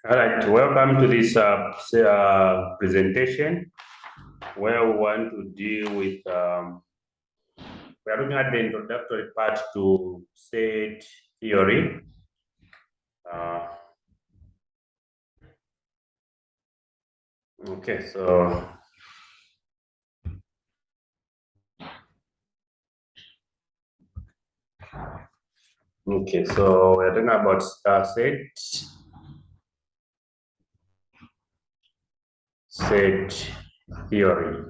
All right, welcome to this presentation where we want to deal with, we are looking at the introductory part to set theory. Okay, so we're talking about set theory.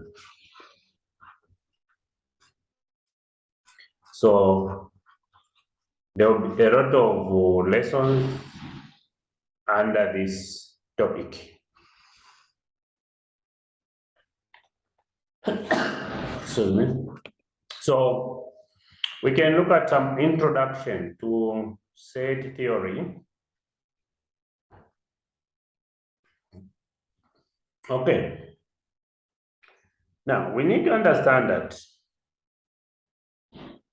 So there will be a lot of lessons under this topic. Excuse me. So we can look at some introduction to set theory. Okay. Now we need to understand that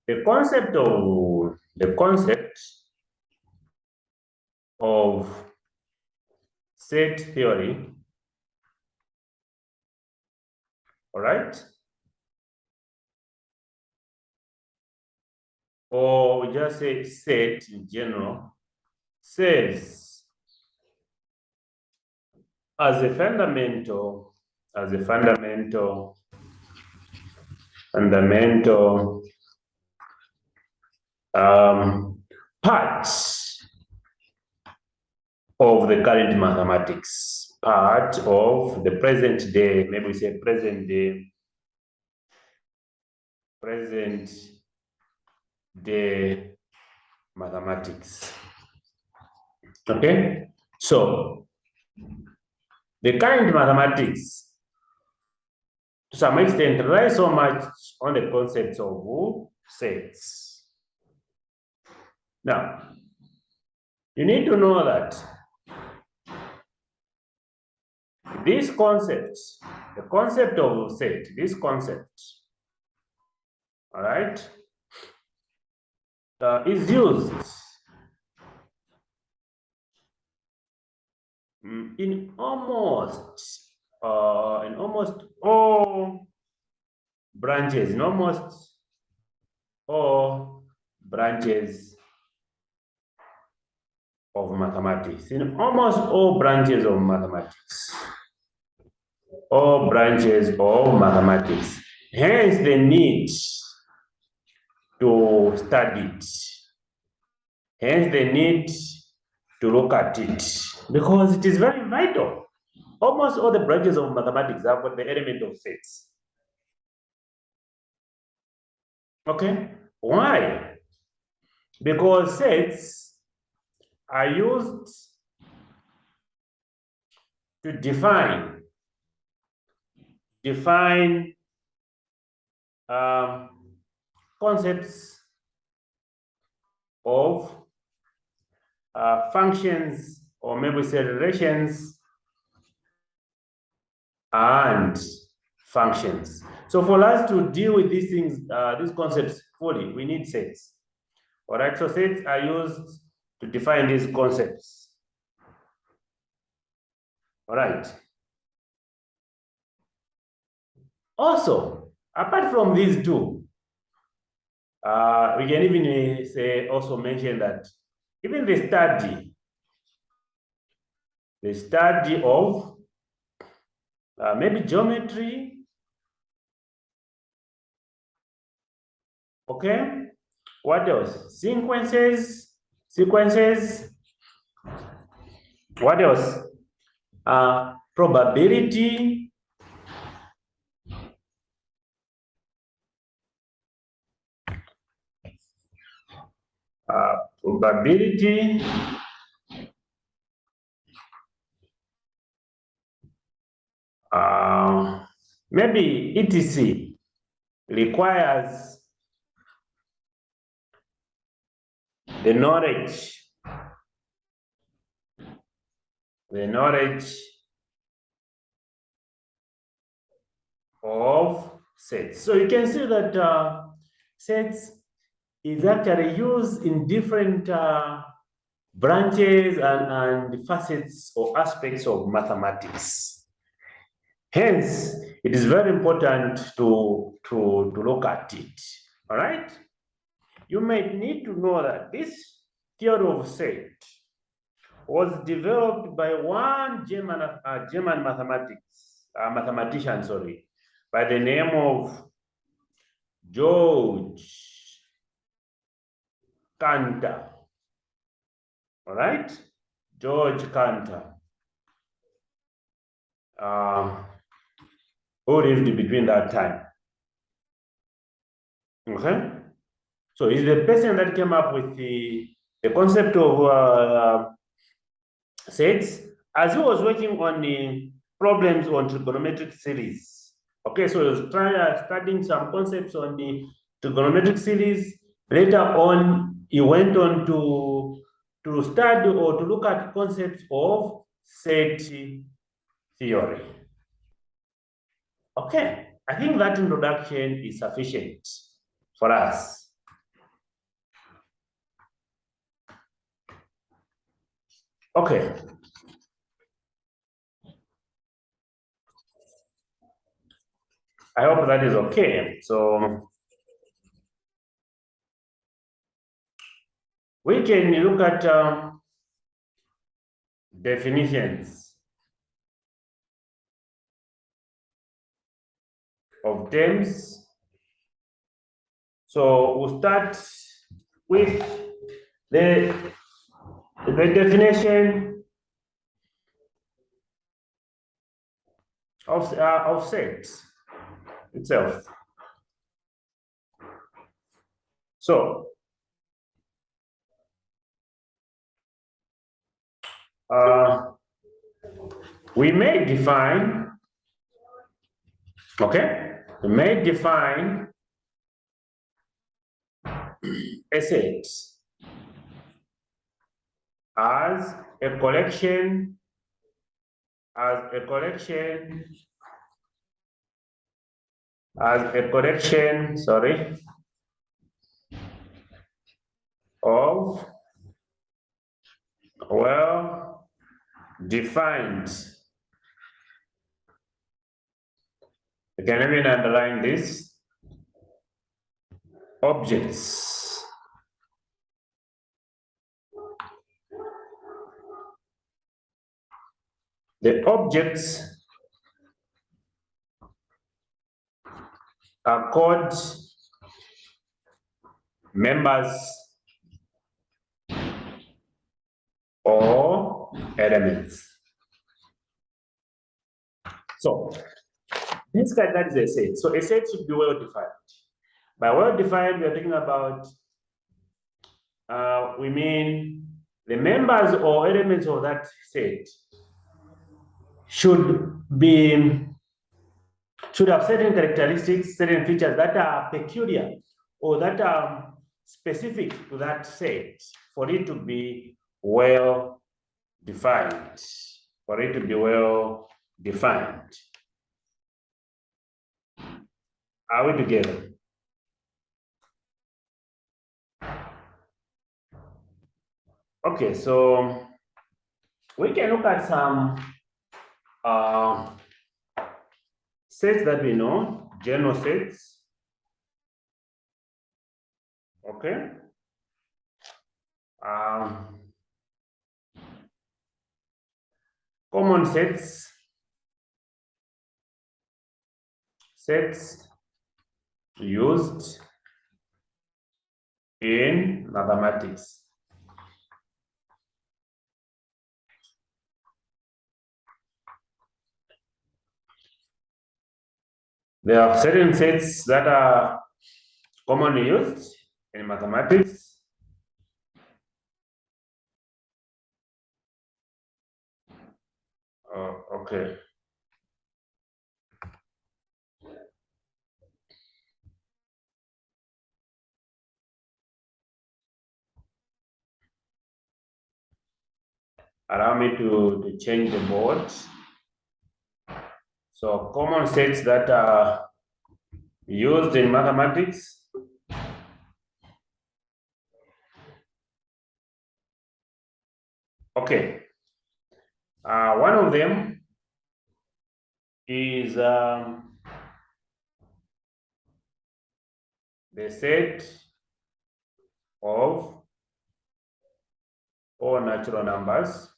the concept of set theory, all right, or just say set in general, serves as a fundamental part of the current mathematics, part of the present day, maybe we say present day mathematics. Okay, so the current mathematics to some extent relies so much on the concepts of sets. Now, you need to know that this concept, the concept of set, this concept, all right, is used in almost all branches, in almost all branches of mathematics, in almost all branches of mathematics. All branches of mathematics. Hence the need to study it. Hence the need to look at it, because it is very vital. Almost all the branches of mathematics have got the element of sets. Okay, why? Because sets are used to define concepts of functions, or maybe say relations and functions. So for us to deal with these things, these concepts fully, we need sets. All right, so sets are used to define these concepts. All right. Also, apart from these two, we can even say, also mention that even the study of maybe geometry, okay, what else? Sequences, what else? Probability, maybe etc. requires the knowledge of sets. So you can see that sets is actually used in different branches and facets or aspects of mathematics. Hence, it is very important to look at it. All right? You might need to know that this theory of set was developed by one German mathematician, by the name of George Cantor. All right? George Cantor. Who lived between that time. Okay? So he's the person that came up with the concept of sets as he was working on the problems on trigonometric series. Okay, so he was studying some concepts on the trigonometric series. Later on, he went on to study or to look at concepts of set theory. Okay, I think that introduction is sufficient for us. Okay. I hope that is okay. So we can look at definitions of terms. So we'll start with the definition of set itself. So we may define, okay, we may define a set as a collection of well-defined. You can even underline this, objects. The objects are called members or elements. So this guy, that is a set. So a set should be well defined. By well defined, we are talking about we mean the members or elements of that set should have certain characteristics, certain features that are peculiar or that are specific to that set for it to be well defined. For it to be well defined. Are we together? Okay, so we can look at some sets that we know, general sets. Okay. Common sets used in mathematics. There are certain sets that are commonly used in mathematics. Okay. Allow me to change the board. So common sets that are used in mathematics. Okay. One of them is the set of all natural numbers.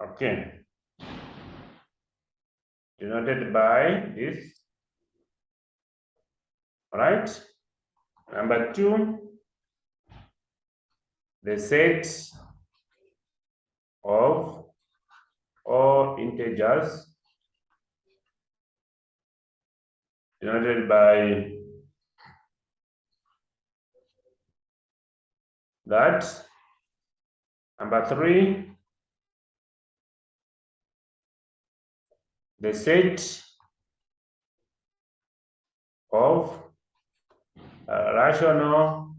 Okay. Denoted by this. All right. Number two, the set of all integers denoted by that. Number three, the set of rational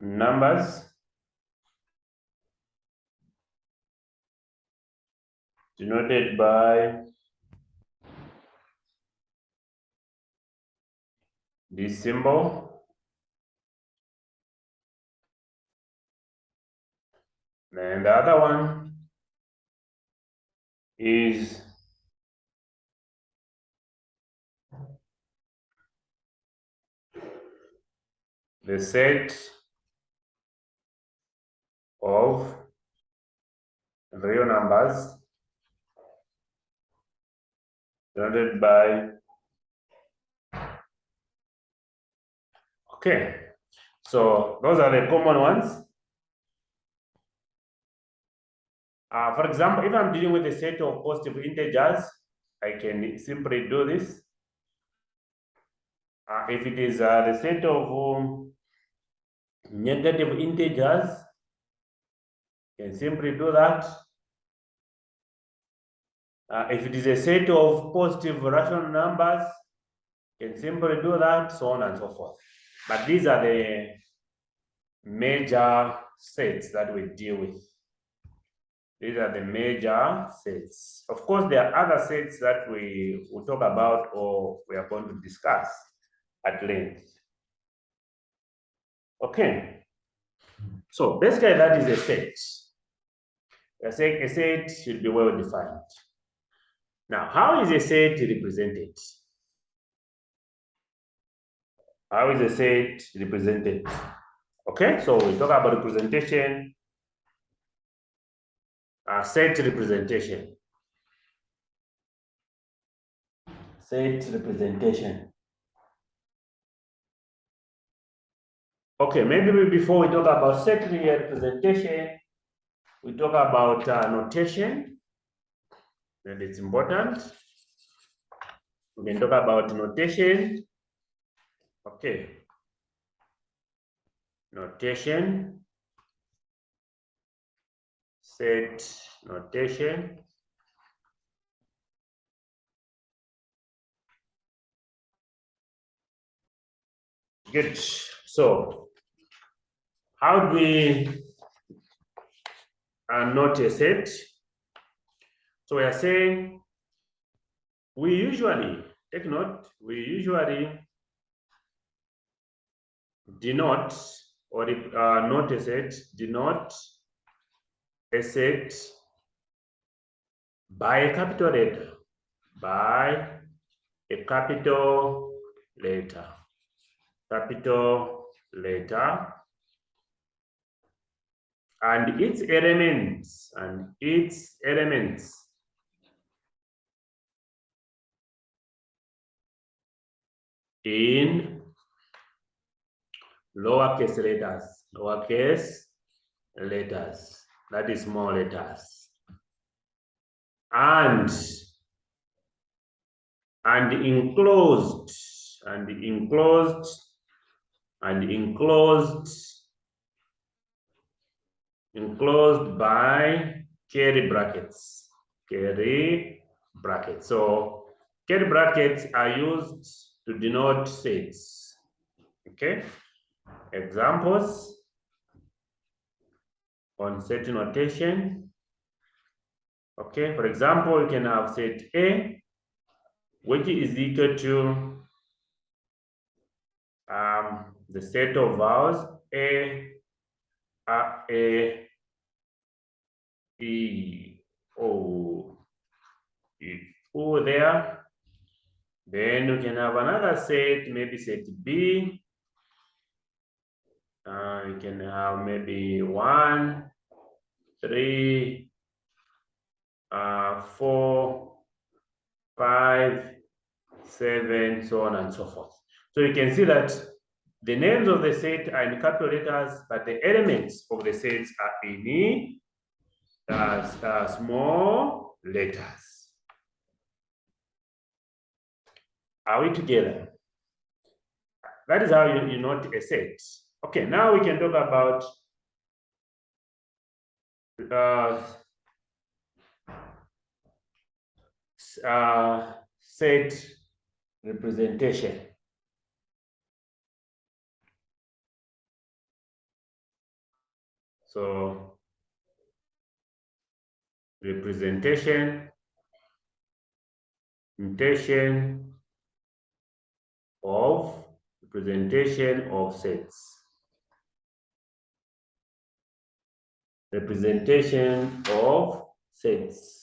numbers denoted by this symbol. And the other one is the set of real numbers denoted by. Okay, so those are the common ones. For example, if I'm dealing with a set of positive integers, I can simply do this. If it is the set of negative integers, I can simply do that. If it is a set of positive rational numbers, I can simply do that, so on and so forth. But these are the major sets that we deal with. These are the major sets. Of course, there are other sets that we will talk about or we are going to discuss at length. Okay. So basically that is a set. A set should be well defined. Now, how is a set represented? How is a set represented? Okay, so we talk about representation, set representation. Set representation. Okay, maybe before we talk about set representation, we talk about notation, and it's important. We can talk about notation. Okay. Notation. Set notation. Good. So, how do we note a set? So we are saying we usually, take note, we usually denote or note a set, denote a set by a capital letter, by a capital letter, and its elements, in lowercase letters, that is small letters, and enclosed by curly brackets. So curly brackets are used to denote sets. Okay. Examples on set notation. Okay, for example, you can have set A which is equal to the set of vowels A, E, O, E, O there. Then you can have another set, maybe set B. You can have maybe 1, 3, 4, 5, 7, so on and so forth. So you can see that the names of the set are in capital letters, but the elements of the sets are in small letters. Are we together? That is how you note a set. Okay, now we can talk about set representation. So representation of sets. Representation of sets.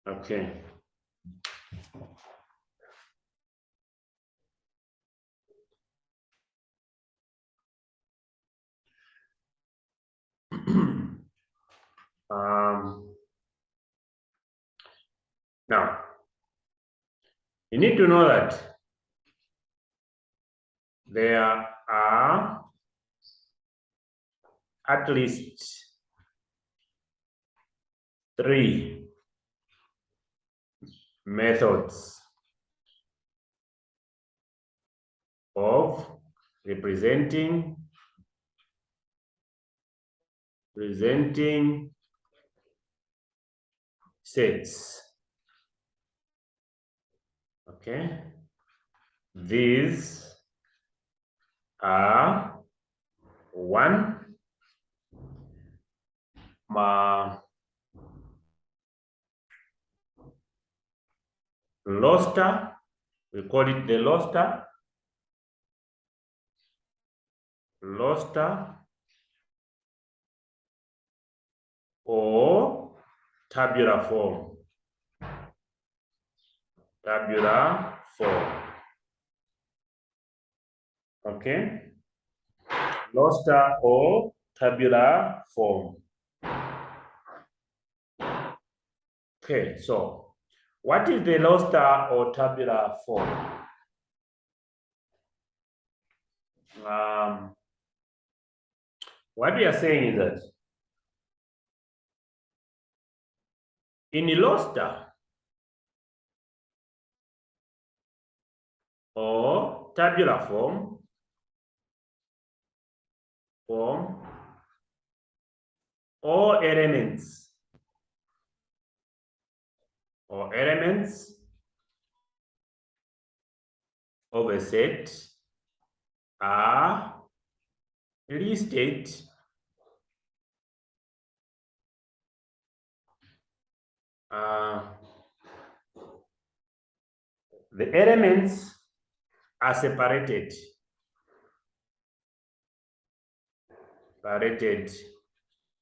Okay. Now, you need to know that there are at least 3 methods of presenting sets. Okay, these are 1, roster. We call it the roster, or tabular form. Okay, roster or tabular form. Okay, so what is the roster or tabular form? What we are saying is that in a roster or tabular form, all elements of a set are listed the elements are separated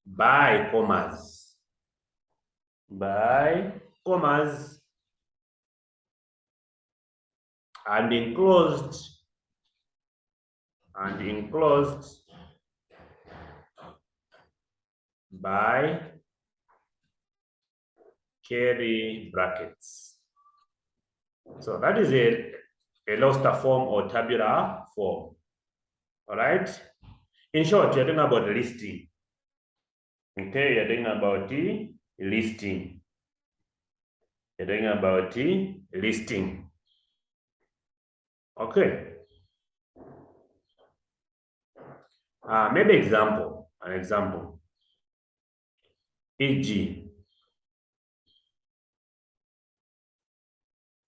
by commas. And enclosed by curly brackets. So that is a roster form or tabular form. All right. In short, you're talking about listing. Okay, you're talking about the listing. Okay. Maybe an example. E.g.,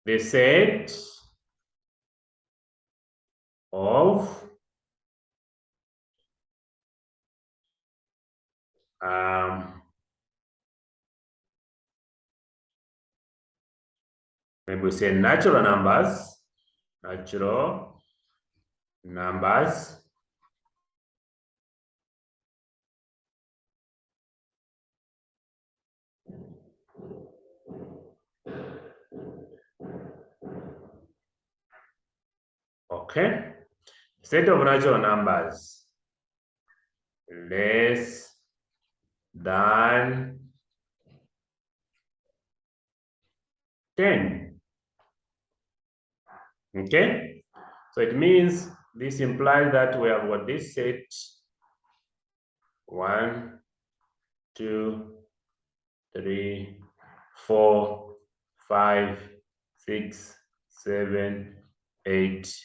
the set of Maybe we say natural numbers. Okay. Set of natural numbers less than 10. Okay. So it means this implies that we have got this set 1, 2, 3, 4, 5, 6, 7, 8,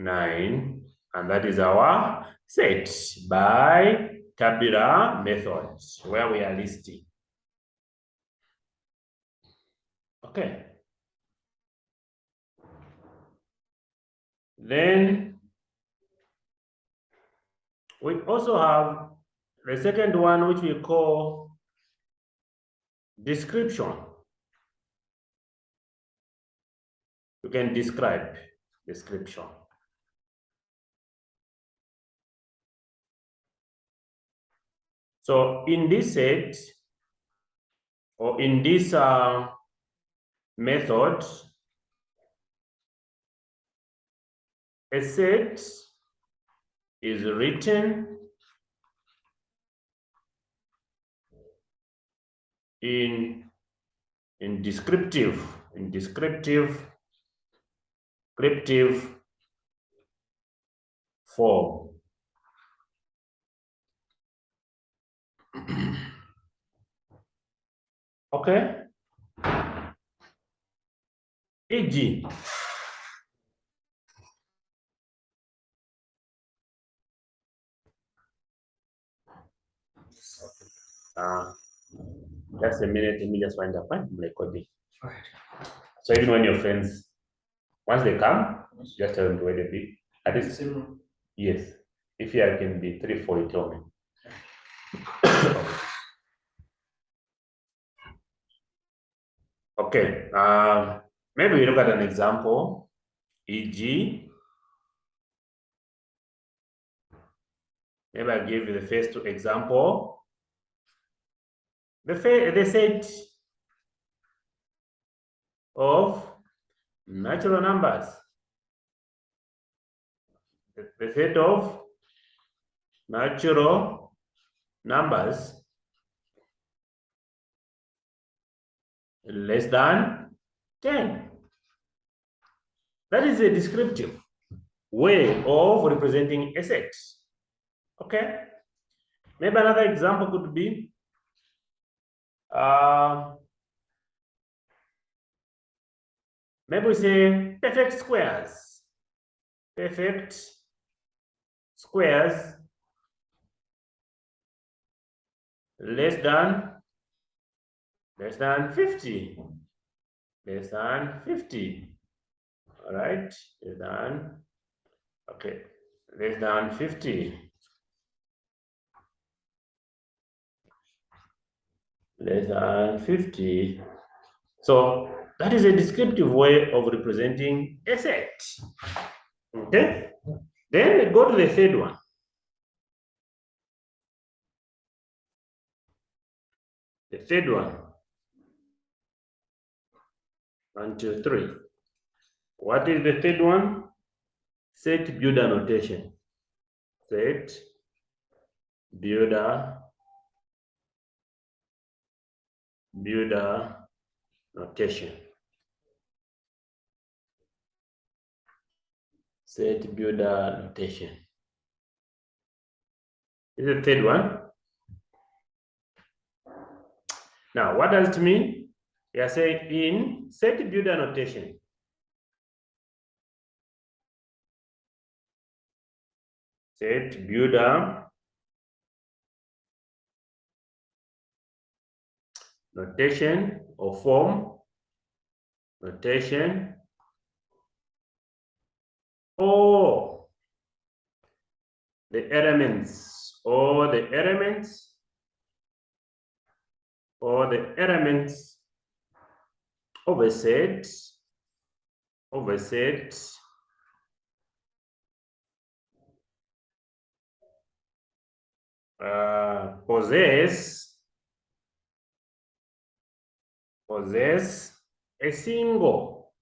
9, and that is our set by tabular method where we are listing. Okay. Then we also have the second one, which we call description. You can describe description. So in this set, or in this method, a set is written in descriptive form. Okay. E.g., just a minute, let me just find a point. I'm recording. All right. So even when your friends, once they come, just tell them to wait a bit. At least, yes. If you can be 3, 4, you tell me. Okay. Maybe we look at an example. E.g., maybe I'll give you the first example. The set of natural numbers. The set of natural numbers less than 10. That is a descriptive way of representing a set. Okay. Maybe another example could be maybe we say perfect squares. Perfect squares less than 50. Less than 50. All right. Less than 50. Less than 50. So that is a descriptive way of representing a set. Okay. Then go to the third one. The third one. 1, 2, 3. What is the third one? Set builder notation. Set builder notation. Set builder notation. This is the third one. Now, what does it mean? We are saying in set builder notation, set builder notation or form notation, or the elements of a set of a set possess a single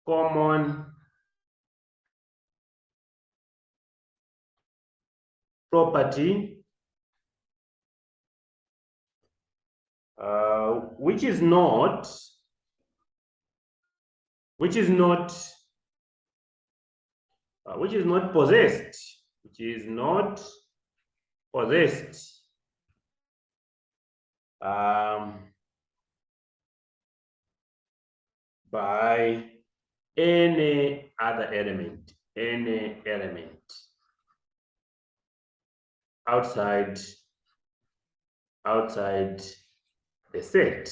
common property which is not possessed by any other element, outside the set.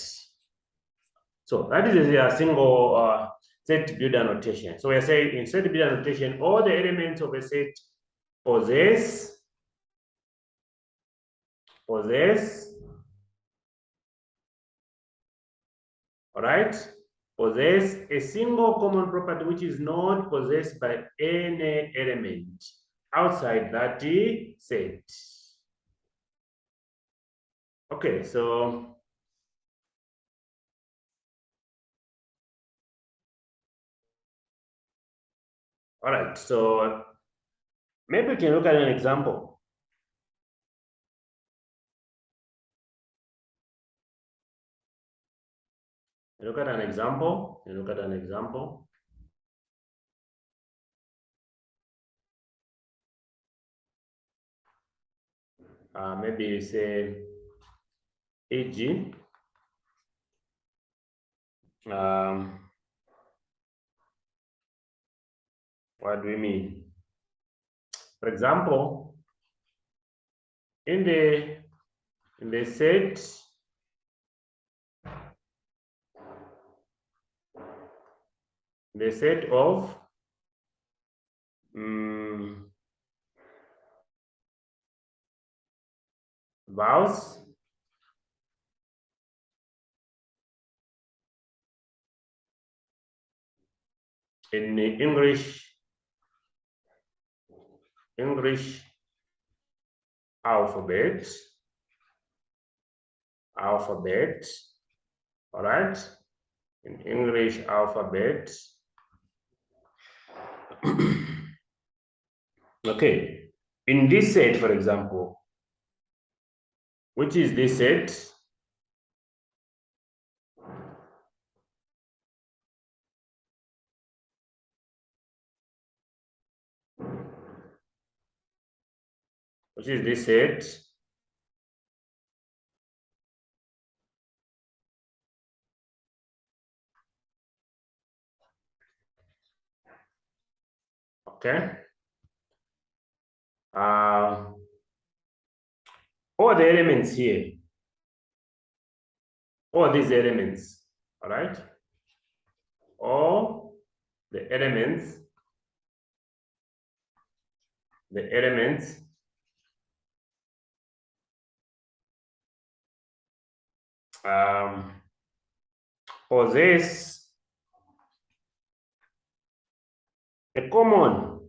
So that is a single set builder notation. So we are saying in set builder notation, all the elements of a set possess all right, possess a single common property which is not possessed by any element outside that set. Okay, so all right, so maybe we can look at an example. Look at an example. Maybe you say e.g. What do we mean? For example, in the set of vowels in the English alphabet, all right, in English alphabet. Okay, in this set, for example, which is this set? Which is this set? Okay. All the elements here, all these elements, all right? All the elements possess a common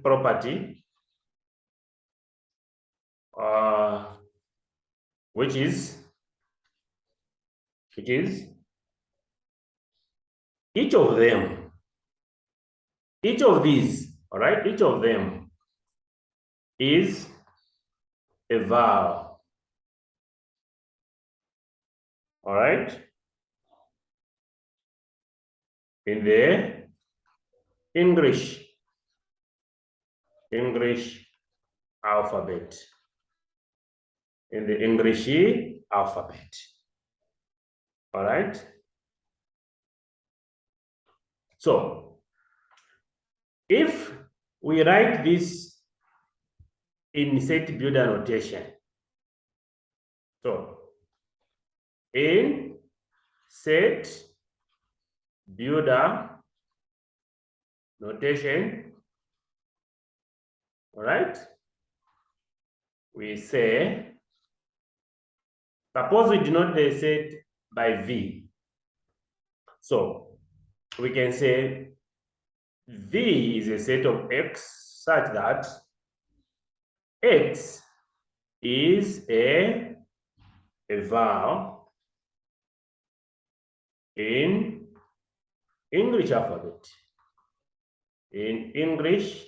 property which is each of these, all right, each of them is a vowel, all right, in the English alphabet, all right. So if we write this in set builder notation, so in set builder notation, all right, we say, suppose we denote the set by V. So we can say V is a set of X such that X is a vowel in English alphabet. In English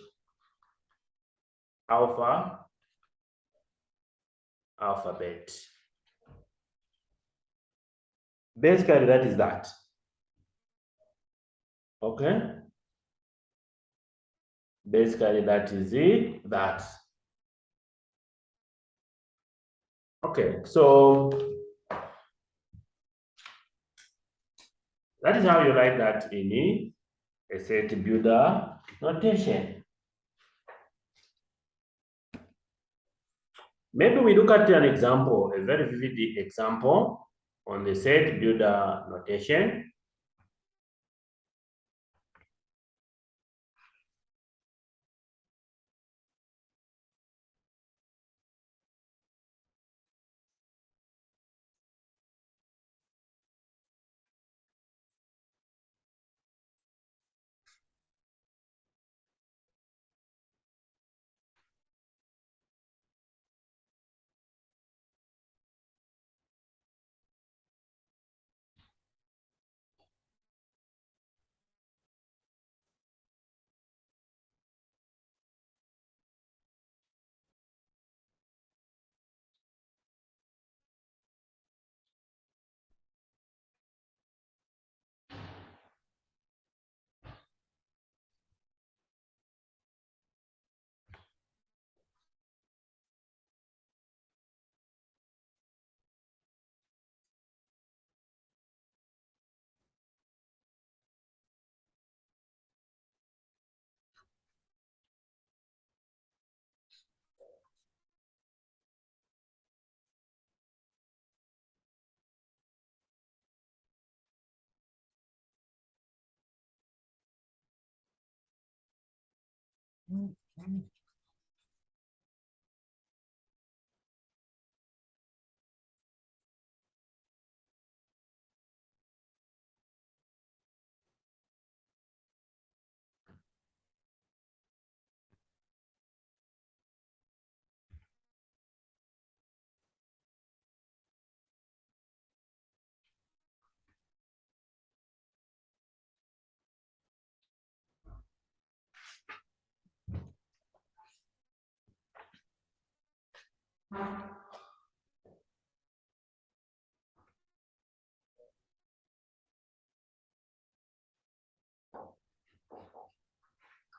alphabet. Basically, that is that. Okay? Basically, that is it, that. Okay, so that is how you write that in a set builder notation. Maybe we look at an example, a very vivid example on the set builder notation.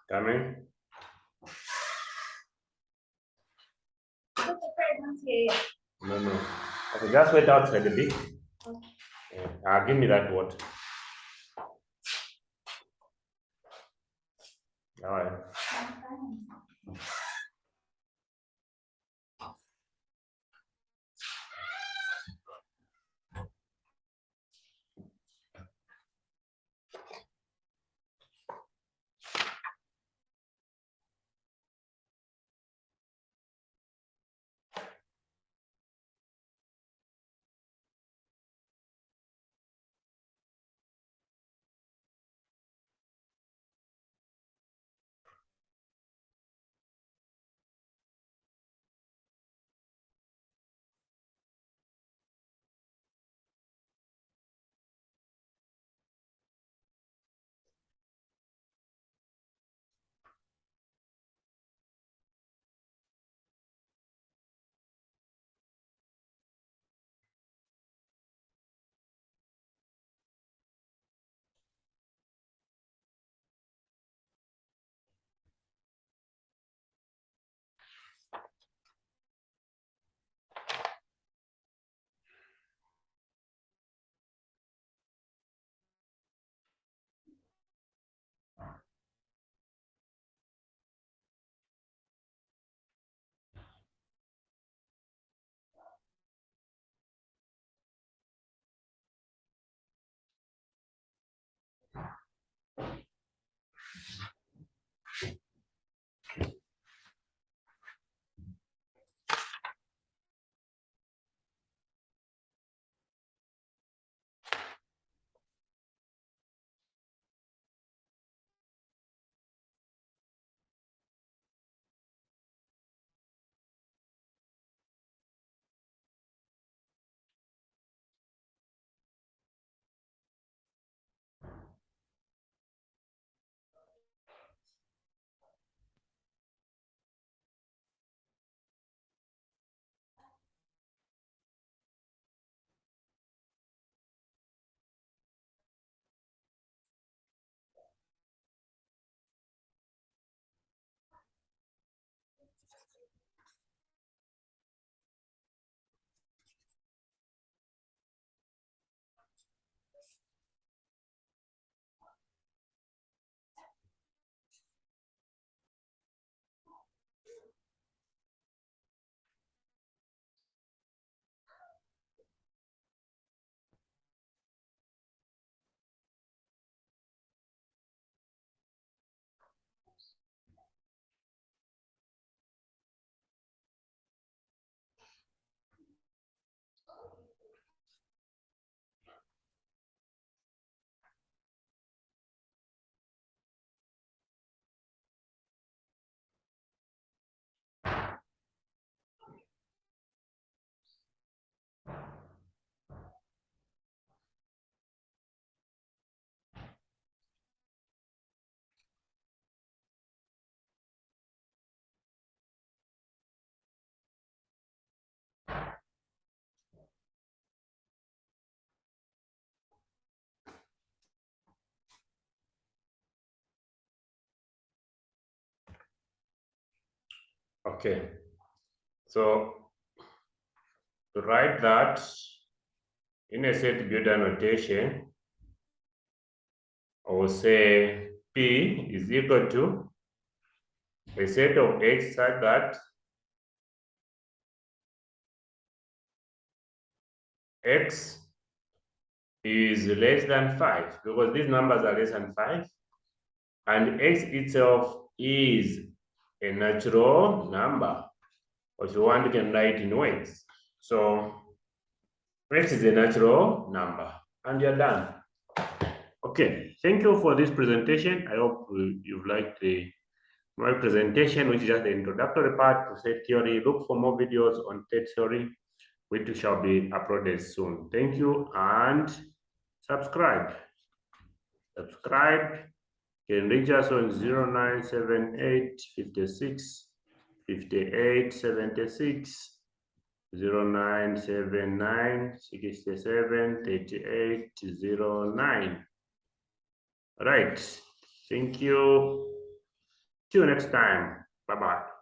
Come in. No. Okay, just wait outside a bit. Okay. Give me that word. All right. Okay, so to write that in a set builder notation, I will say P is equal to a set of X such that X is less than 5, because these numbers are less than 5, and X itself is a natural number, or if you want, you can write in words. So X is a natural number, and you're done. Okay, thank you for this presentation. I hope you've liked my presentation, which is just the introductory part to set theory. Look for more videos on set theory, which shall be uploaded soon. Thank you, and subscribe. Subscribe. You can reach us on 0978 56 58 76. 0979 67 38 09. Right. Thank you. See you next time. Bye bye.